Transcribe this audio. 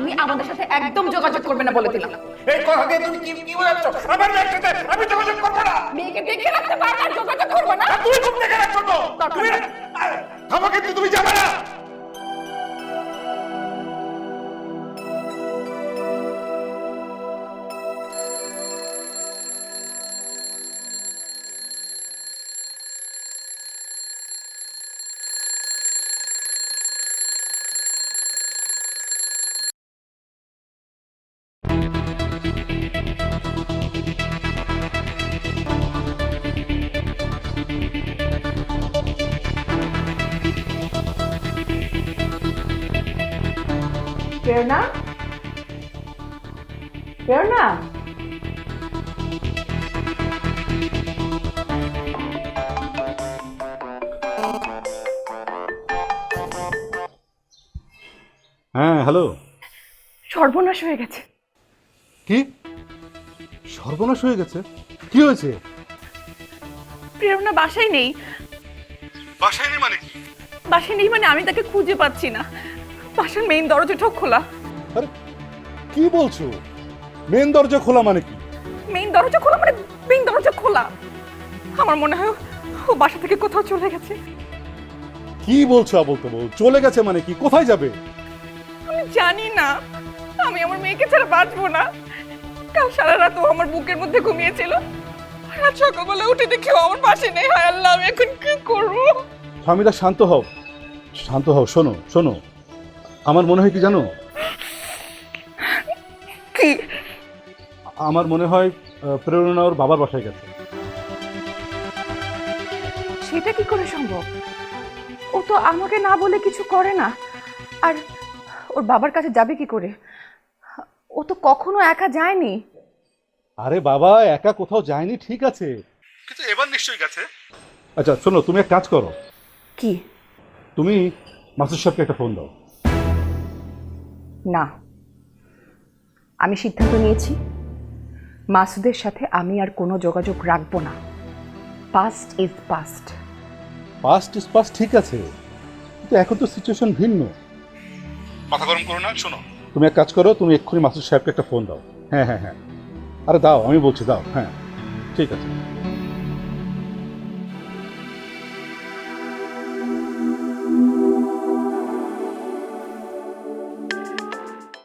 আপনি আমাদের সাথে একদম যোগাযোগ করবেন না বলে দিলাম। এই কথা দিয়ে তুমি কি কি বোঝাচ্ছ? আমার মেয়ের সাথে আমি যোগাযোগ করবো না। মেয়েকে দেখে রাখতে পারবে আর যোগাযোগ করবো না? আর তুমি চুপ দেখে রাখছো তো? তুমি থামো, কিন্তু তুমি যাবে না। প্রেরণা, প্রেরণা, হ্যাঁ হ্যালো। সর্বনাশ হয়ে গেছে। কি সর্বনাশ হয়ে গেছে? কি হয়েছে? প্রেরণা বাসায় নেই। বাসায় নেই মানে কি? বাসায় নেই মানে আমি তাকে খুঁজে পাচ্ছি না। বাসার মেইন দরজাটাও খোলা। আরে কি বলছো? মেন দরজা খোলা মানে কি? মেইন দরজা খোলা মানে মেইন দরজা খোলা। আমার মনে হয় ও বাসা থেকে কোথাও চলে গেছে। কি বলছো আবল তাবল? চলে গেছে মানে কি? কোথায় যাবে? আমি জানি না। আমি আমার মেয়েকে ছাড়া বাঁচবো না। কাল সারা রাত ও আমার বুকের মধ্যে ঘুমিয়েছিল। রাত সকালবেলা উঠে দেখি ও আমার পাশে নেই। হায় আল্লাহ, আমি এখন কি করবো? ফাহমিদা শান্ত হও, শান্ত হও। শোনো শোনো, আমার মনে হয় কি জানো? কি? আমার মনে হয় প্রেরণা ওর বাবার বাসায় গেছে। সেটা কি করে সম্ভব? ও তো আমাকে না বলে কিছু করে না। আর ওর বাবার কাছে যাবে কি করে? ও তো কখনো একা যায়নি। আরে বাবা, একা কোথাও যায়নি ঠিক আছে, কিন্তু এবার নিশ্চয়ই গেছে। আচ্ছা শোনো, তুমি এক কাজ করো, কি? তুমি মাসুদ সাহেবকে একটা ফোন দাও। না, আমি সিদ্ধান্ত নিয়েছি মাসুদের সাথে আমি আর কোনো যোগাযোগ রাখবো না। Past is past. Past is past ঠিক আছে, কিন্তু এখন তো সিচুয়েশন ভিন্ন। মাথা গরম করো না। শোনো, তুমি এক কাজ করো, তুমি এক্ষুনি মাসুদ সাহেবকে একটা ফোন দাও। হ্যাঁ হ্যাঁ হ্যাঁ, আরে দাও, আমি বলছি দাও। হ্যাঁ ঠিক আছে।